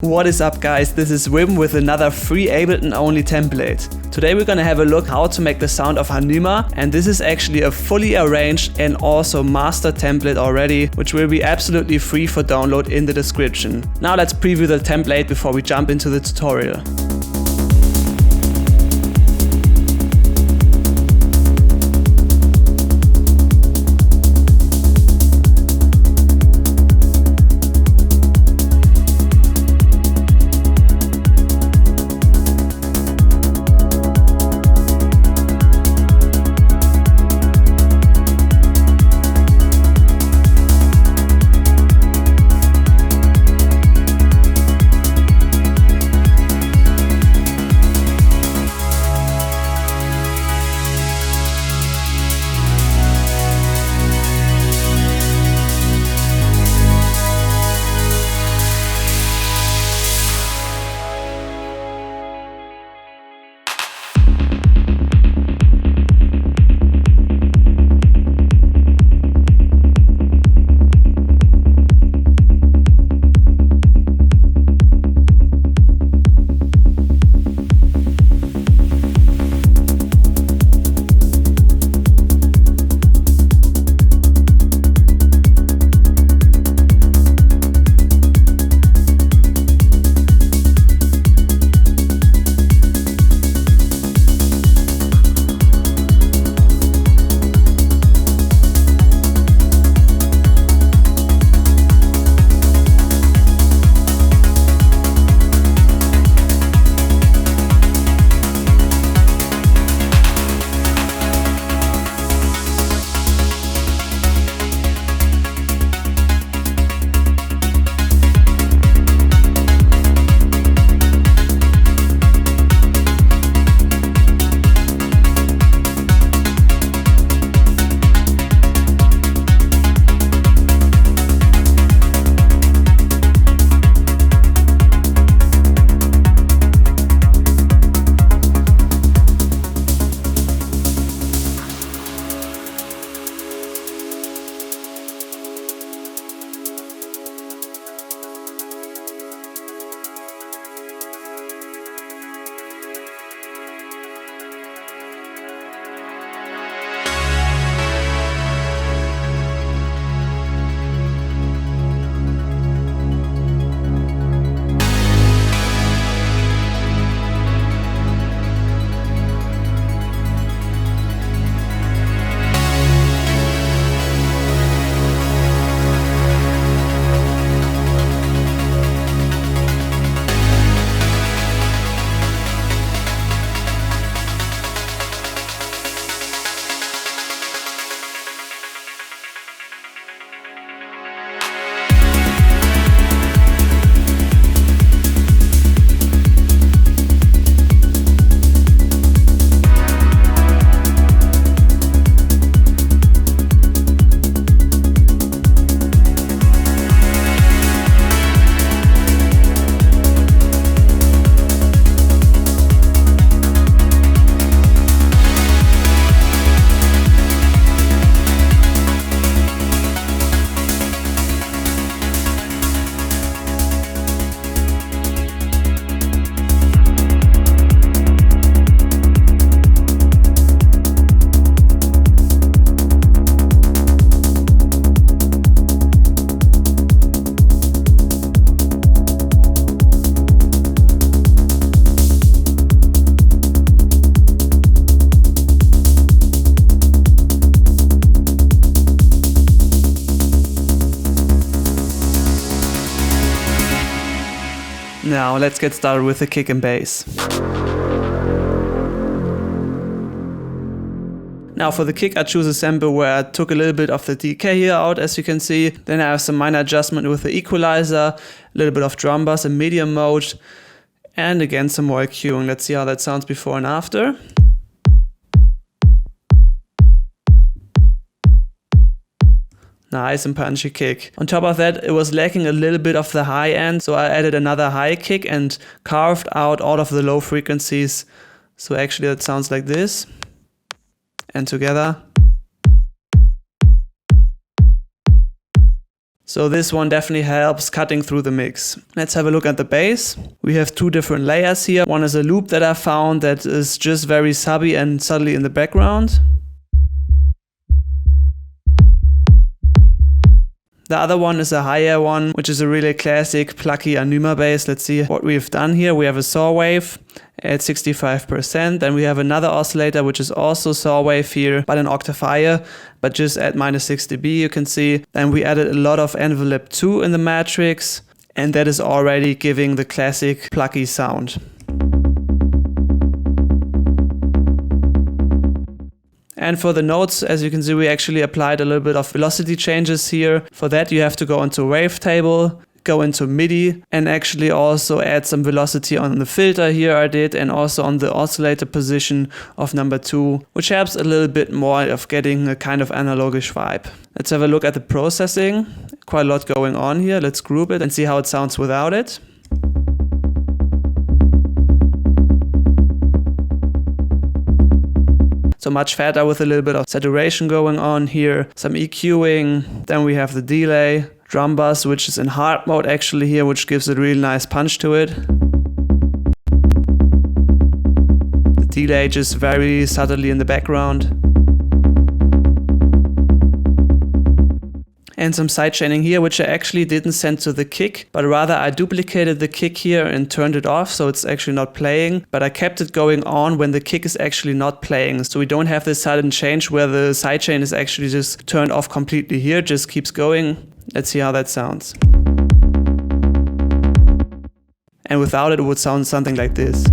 What is up guys, this is Wim with another free Ableton only template. Today we're gonna have a look how to make the sound of ANYMA, and this is actually a fully arranged and also mastered template already, which will be absolutely free for download in the description. Now let's preview the template before we jump into the tutorial. Now let's get started with the kick and bass. Now for the kick I choose a sample where I took a little bit of the decay here out, as you can see. Then I have some minor adjustment with the equalizer, a little bit of drum bass in medium mode, and again some more EQing. Let's see how that sounds before and after. Nice and punchy kick. On top of that, it was lacking a little bit of the high end, so I added another high kick and carved out all of the low frequencies. So actually that sounds like this. And together. So this one definitely helps cutting through the mix. Let's have a look at the bass. We have two different layers here. One is a loop that I found that is just very subby and subtly in the background. The other one is a higher one, which is a really classic plucky ANYMA bass. Let's see what we've done here. We have a saw wave at 65%. Then we have another oscillator, which is also saw wave here, but an octave higher, but just at -6 dB, you can see. Then we added a lot of envelope 2 in the matrix, and that is already giving the classic plucky sound. And for the notes, as you can see, we actually applied a little bit of velocity changes here. For that, you have to go into wavetable, go into MIDI, and actually also add some velocity on the filter here I did, and also on the oscillator position of number 2, which helps a little bit more of getting a kind of analogish vibe. Let's have a look at the processing. Quite a lot going on here. Let's group it and see how it sounds without it. So much fatter with a little bit of saturation going on here, some EQing, then we have the delay, drum bass, which is in hard mode actually here, which gives a really nice punch to it. The delay just very subtly in the background. And some sidechaining here, which I actually didn't send to the kick, but rather I duplicated the kick here and turned it off, so it's actually not playing, but I kept it going on when the kick is actually not playing. So we don't have this sudden change where the sidechain is actually just turned off completely here, just keeps going. Let's see how that sounds. And without it, it would sound something like this.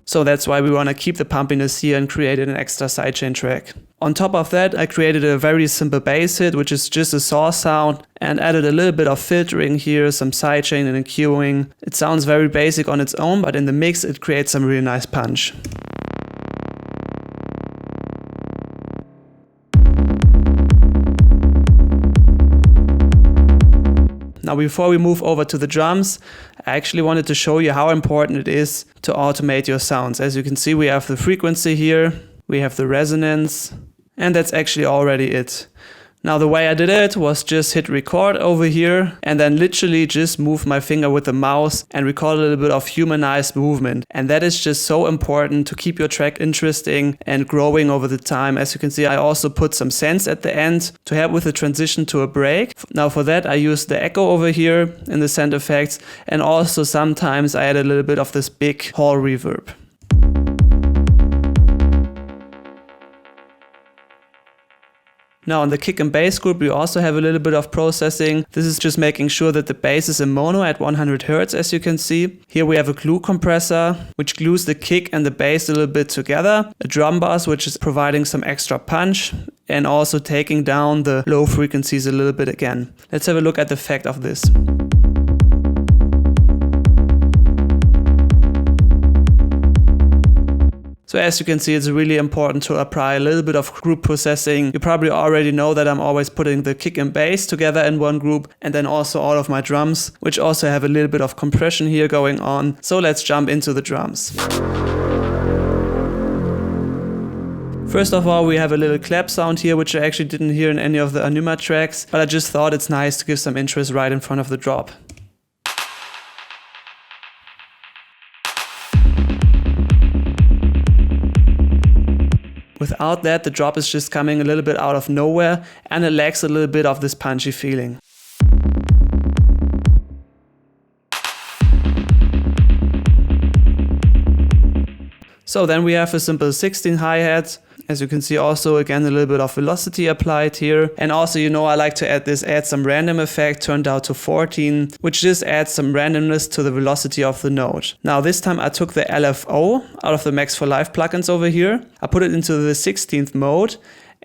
So that's why we want to keep the pumpiness here and created an extra sidechain track. On top of that, I created a very simple bass hit, which is just a saw sound, and added a little bit of filtering here, some sidechain and EQing. It sounds very basic on its own, but in the mix it creates some really nice punch. Now before we move over to the drums, I actually wanted to show you how important it is to automate your sounds. As you can see, we have the frequency here, we have the resonance, and that's actually already it. Now the way I did it was just hit record over here and then literally just move my finger with the mouse and record a little bit of humanized movement. And that is just so important to keep your track interesting and growing over the time. As you can see, I also put some sends at the end to help with the transition to a break. Now for that I use the echo over here in the send effects, and also sometimes I add a little bit of this big hall reverb. Now on the kick and bass group we also have a little bit of processing. This is just making sure that the bass is in mono at 100 Hz, as you can see. Here we have a glue compressor which glues the kick and the bass a little bit together. A drum bass which is providing some extra punch and also taking down the low frequencies a little bit again. Let's have a look at the effect of this. So as you can see, it's really important to apply a little bit of group processing. You probably already know that I'm always putting the kick and bass together in one group, and then also all of my drums, which also have a little bit of compression here going on. So let's jump into the drums. First of all, we have a little clap sound here, which I actually didn't hear in any of the ANYMA tracks, but I just thought it's nice to give some interest right in front of the drop. Without that, the drop is just coming a little bit out of nowhere and it lacks a little bit of this punchy feeling. So then we have a simple 16 hi-hat. As you can see, also again a little bit of velocity applied here. And also, you know, I like to add some random effect, turned out to 14, which just adds some randomness to the velocity of the note. Now this time I took the LFO out of the Max for Live plugins over here. I put it into the 16th mode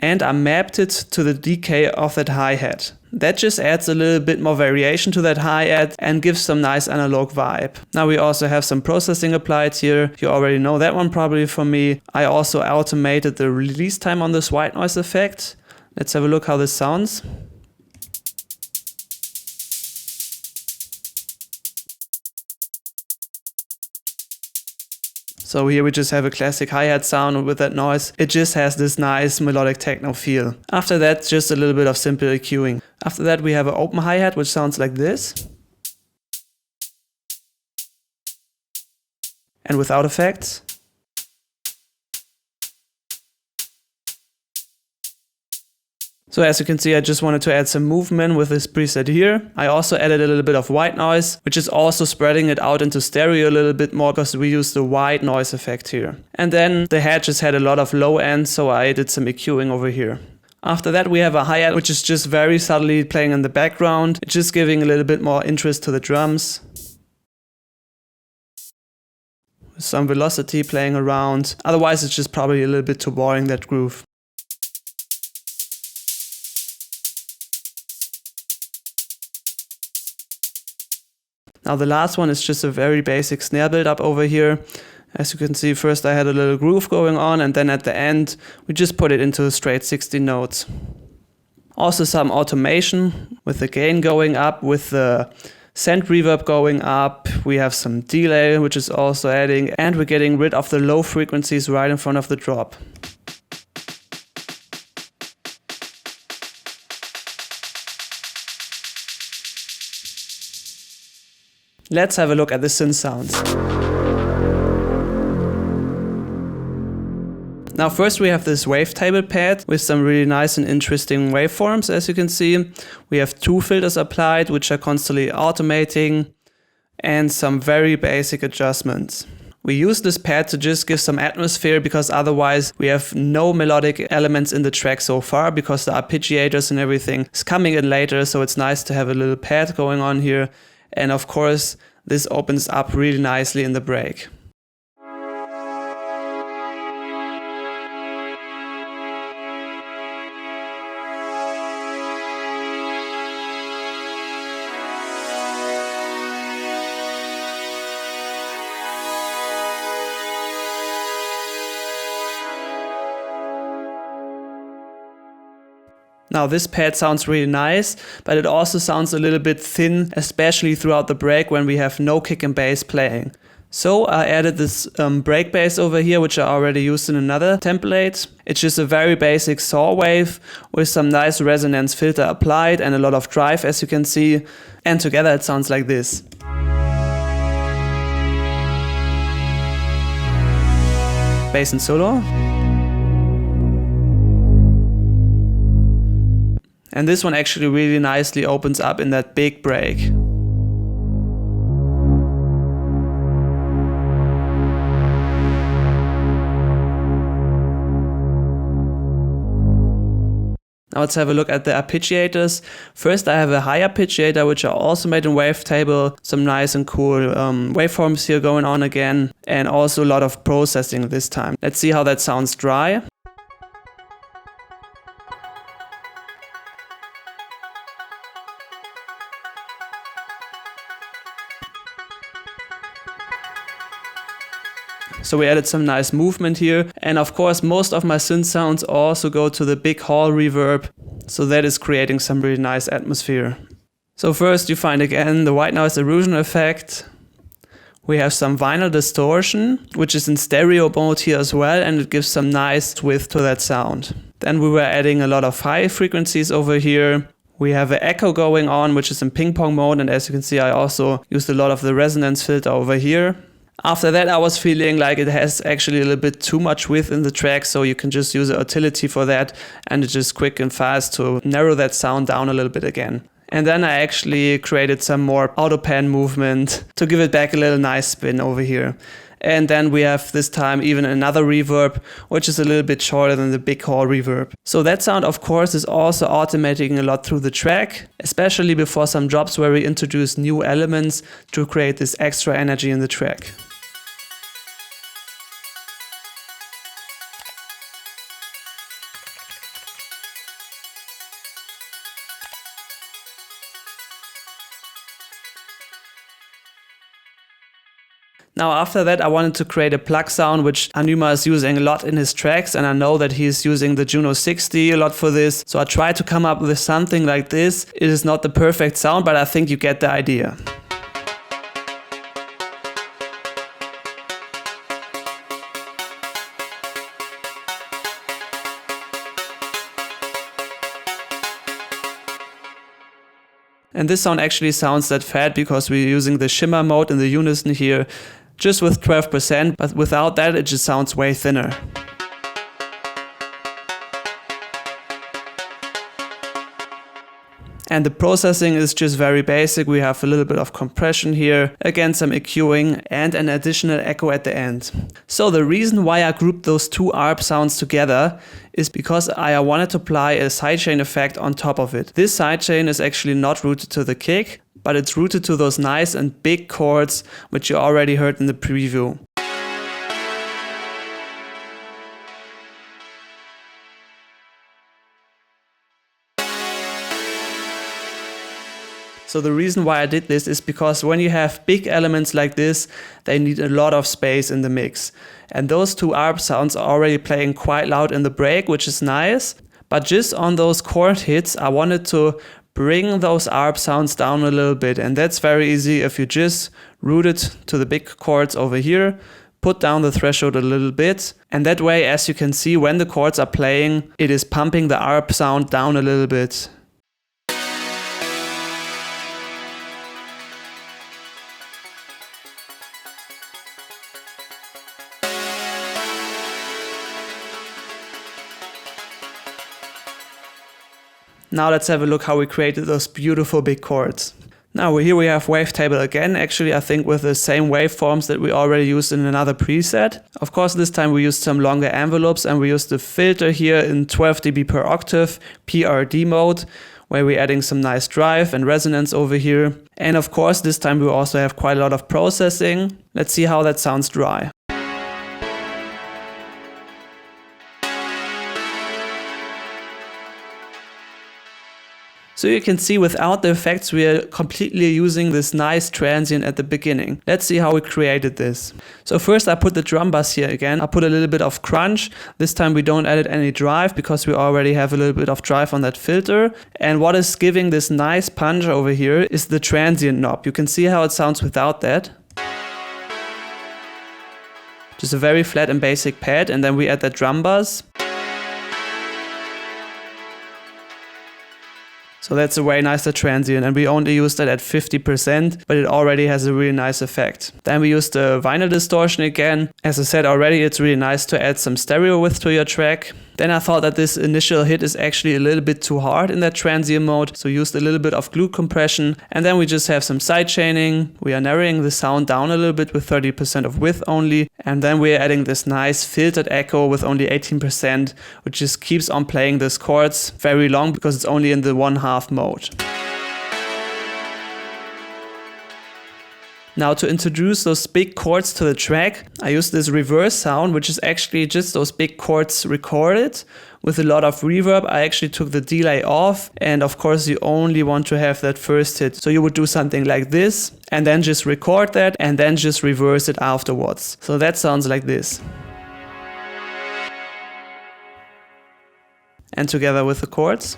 and I mapped it to the decay of that hi-hat. That just adds a little bit more variation to that hi-hat and gives some nice analog vibe. Now we also have some processing applied here. You already know that one probably from me. I also automated the release time on this white noise effect. Let's have a look how this sounds. So here we just have a classic hi-hat sound with that noise. It just has this nice melodic techno feel. After that, just a little bit of simple EQing. After that we have an open hi-hat which sounds like this. And without effects. So as you can see, I just wanted to add some movement with this preset here. I also added a little bit of white noise, which is also spreading it out into stereo a little bit more because we use the white noise effect here. And then the head just had a lot of low end, so I did some EQing over here. After that we have a hi-hat which is just very subtly playing in the background, just giving a little bit more interest to the drums. Some velocity playing around, otherwise it's just probably a little bit too boring, that groove. Now the last one is just a very basic snare build-up over here. As you can see, first I had a little groove going on, and then at the end we just put it into straight 16 notes. Also some automation with the gain going up, with the send reverb going up. We have some delay which is also adding, and we're getting rid of the low frequencies right in front of the drop. Let's have a look at the synth sounds. Now first we have this wavetable pad with some really nice and interesting waveforms. As you can see, we have 2 filters applied which are constantly automating, and some very basic adjustments. We use this pad to just give some atmosphere, because otherwise we have no melodic elements in the track so far, because the arpeggiators and everything is coming in later, so it's nice to have a little pad going on here. And of course, this opens up really nicely in the break. Now this pad sounds really nice, but it also sounds a little bit thin, especially throughout the break when we have no kick and bass playing. So I added this break bass over here, which I already used in another template. It's just a very basic saw wave with some nice resonance filter applied and a lot of drive, as you can see. And together it sounds like this. Bass and solo. And this one actually really nicely opens up in that big break. Now let's have a look at the arpeggiators. First I have a high arpeggiator which I also made in wavetable. Some nice and cool waveforms here going on again. And also a lot of processing this time. Let's see how that sounds dry. So we added some nice movement here. And of course, most of my synth sounds also go to the big hall reverb. So that is creating some really nice atmosphere. So first you find again the white noise erosion effect. We have some vinyl distortion, which is in stereo mode here as well, and it gives some nice width to that sound. Then we were adding a lot of high frequencies over here. We have an echo going on, which is in ping pong mode, and as you can see, I also used a lot of the resonance filter over here. After that, I was feeling like it has actually a little bit too much width in the track, so you can just use a utility for that, and it's just quick and fast to narrow that sound down a little bit again. And then I actually created some more auto pan movement to give it back a little nice spin over here. And then we have this time even another reverb, which is a little bit shorter than the big hall reverb. So that sound, of course, is also automating a lot through the track, especially before some drops where we introduce new elements to create this extra energy in the track. Now after that I wanted to create a plug sound which ANYMA is using a lot in his tracks, and I know that he's using the Juno 60 a lot for this. So I tried to come up with something like this. It is not the perfect sound, but I think you get the idea. And this sound actually sounds that fat because we're using the shimmer mode in the unison here, just with 12%, but without that it just sounds way thinner. And the processing is just very basic. We have a little bit of compression here, again some EQing and an additional echo at the end. So the reason why I grouped those two ARP sounds together is because I wanted to apply a sidechain effect on top of it. This sidechain is actually not rooted to the kick, but it's rooted to those nice and big chords which you already heard in the preview. So the reason why I did this is because when you have big elements like this, they need a lot of space in the mix. And those two ARP sounds are already playing quite loud in the break, which is nice. But just on those chord hits, I wanted to bring those ARP sounds down a little bit. And that's very easy if you just root it to the big chords over here, put down the threshold a little bit. And that way, as you can see, when the chords are playing, it is pumping the ARP sound down a little bit. Now let's have a look how we created those beautiful big chords. Now here we have wavetable again, actually I think with the same waveforms that we already used in another preset. Of course this time we used some longer envelopes and we used the filter here in 12 dB per octave, PRD mode, where we're adding some nice drive and resonance over here. And of course this time we also have quite a lot of processing. Let's see how that sounds dry. So you can see without the effects we are completely using this nice transient at the beginning. Let's see how we created this. So first I put the drum bass here again. I put a little bit of crunch. This time we don't add any drive because we already have a little bit of drive on that filter. And what is giving this nice punch over here is the transient knob. You can see how it sounds without that. Just a very flat and basic pad, and then we add that drum bass. So that's a way nicer transient, and we only used that at 50%, but it already has a really nice effect. Then we used the vinyl distortion again. As I said already, it's really nice to add some stereo width to your track. Then I thought that this initial hit is actually a little bit too hard in that transient mode, so used a little bit of glute compression. And then we just have some side chaining. We are narrowing the sound down a little bit with 30% of width only. And then we're adding this nice filtered echo with only 18%, which just keeps on playing these chords very long because it's only in the 1/2 mode. Now to introduce those big chords to the track, I used this reverse sound, which is actually just those big chords recorded with a lot of reverb. I actually took the delay off, and of course you only want to have that first hit. So you would do something like this and then just record that and then just reverse it afterwards. So that sounds like this. And together with the chords.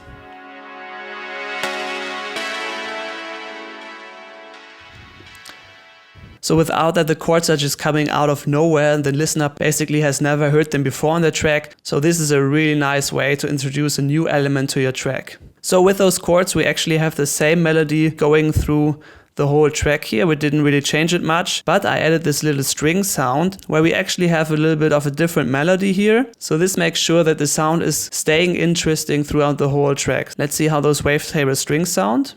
So without that, the chords are just coming out of nowhere and the listener basically has never heard them before on the track. So this is a really nice way to introduce a new element to your track. So with those chords, we actually have the same melody going through the whole track here. We didn't really change it much, but I added this little string sound where we actually have a little bit of a different melody here. So this makes sure that the sound is staying interesting throughout the whole track. Let's see how those wavetable strings sound.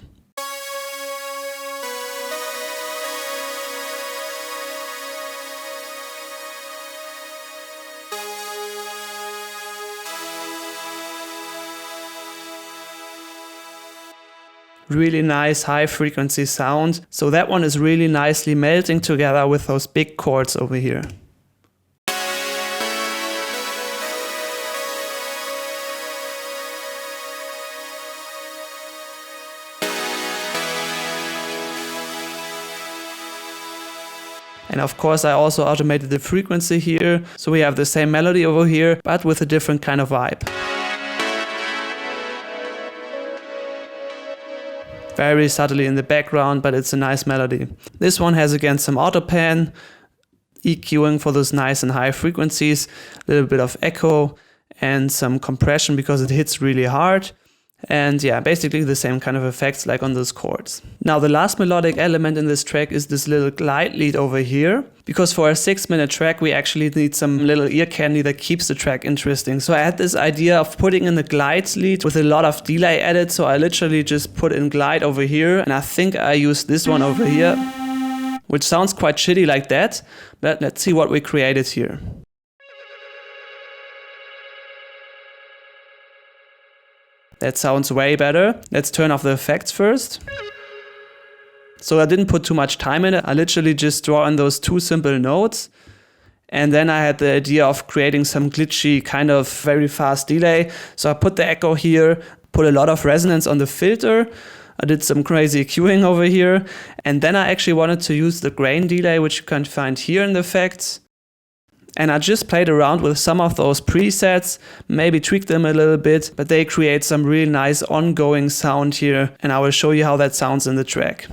Really nice high frequency sound. So that one is really nicely melting together with those big chords over here. And of course I also automated the frequency here. So we have the same melody over here, but with a different kind of vibe. Very subtly in the background, but it's a nice melody. This one has again some auto pan, EQing for those nice and high frequencies, a little bit of echo and some compression because it hits really hard. And yeah, basically the same kind of effects like on those chords. Now the last melodic element in this track is this little glide lead over here. Because for a 6-minute track we actually need some little ear candy that keeps the track interesting. So I had this idea of putting in the glide lead with a lot of delay added. So I literally just put in glide over here, and I think I used this one over here, which sounds quite shitty like that. But let's see what we created here. That sounds way better. Let's turn off the effects first. So I didn't put too much time in it. I literally just draw in those 2 simple notes. And then I had the idea of creating some glitchy kind of very fast delay. So I put the echo here, put a lot of resonance on the filter. I did some crazy EQing over here. And then I actually wanted to use the grain delay, which you can find here in the effects. And I just played around with some of those presets, maybe tweaked them a little bit, but they create some really nice ongoing sound here. And I will show you how that sounds in the track.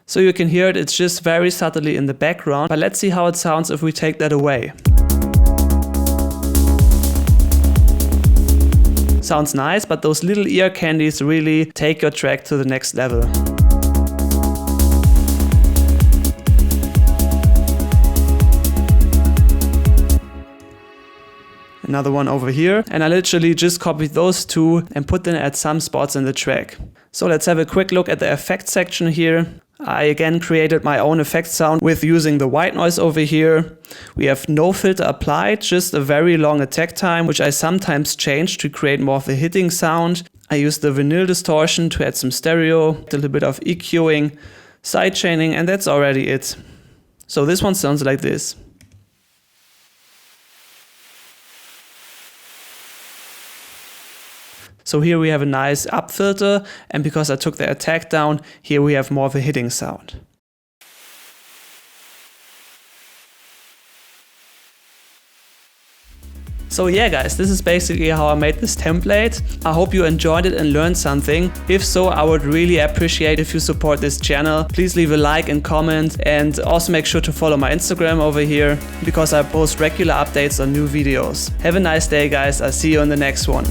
So you can hear it, it's just very subtly in the background, but let's see how it sounds if we take that away. Sounds nice, but those little ear candies really take your track to the next level. Another one over here, and I literally just copied those 2 and put them at some spots in the track. So let's have a quick look at the effects section here. I again created my own effect sound with using the white noise over here. We have no filter applied, just a very long attack time, which I sometimes change to create more of a hitting sound. I used the vinyl distortion to add some stereo, a little bit of EQing, sidechaining, and that's already it. So this one sounds like this. So here we have a nice up filter, and because I took the attack down, here we have more of a hitting sound. So yeah guys, this is basically how I made this template. I hope you enjoyed it and learned something. If so, I would really appreciate if you support this channel. Please leave a like and comment, and also make sure to follow my Instagram over here, because I post regular updates on new videos. Have a nice day guys, I'll see you in the next one.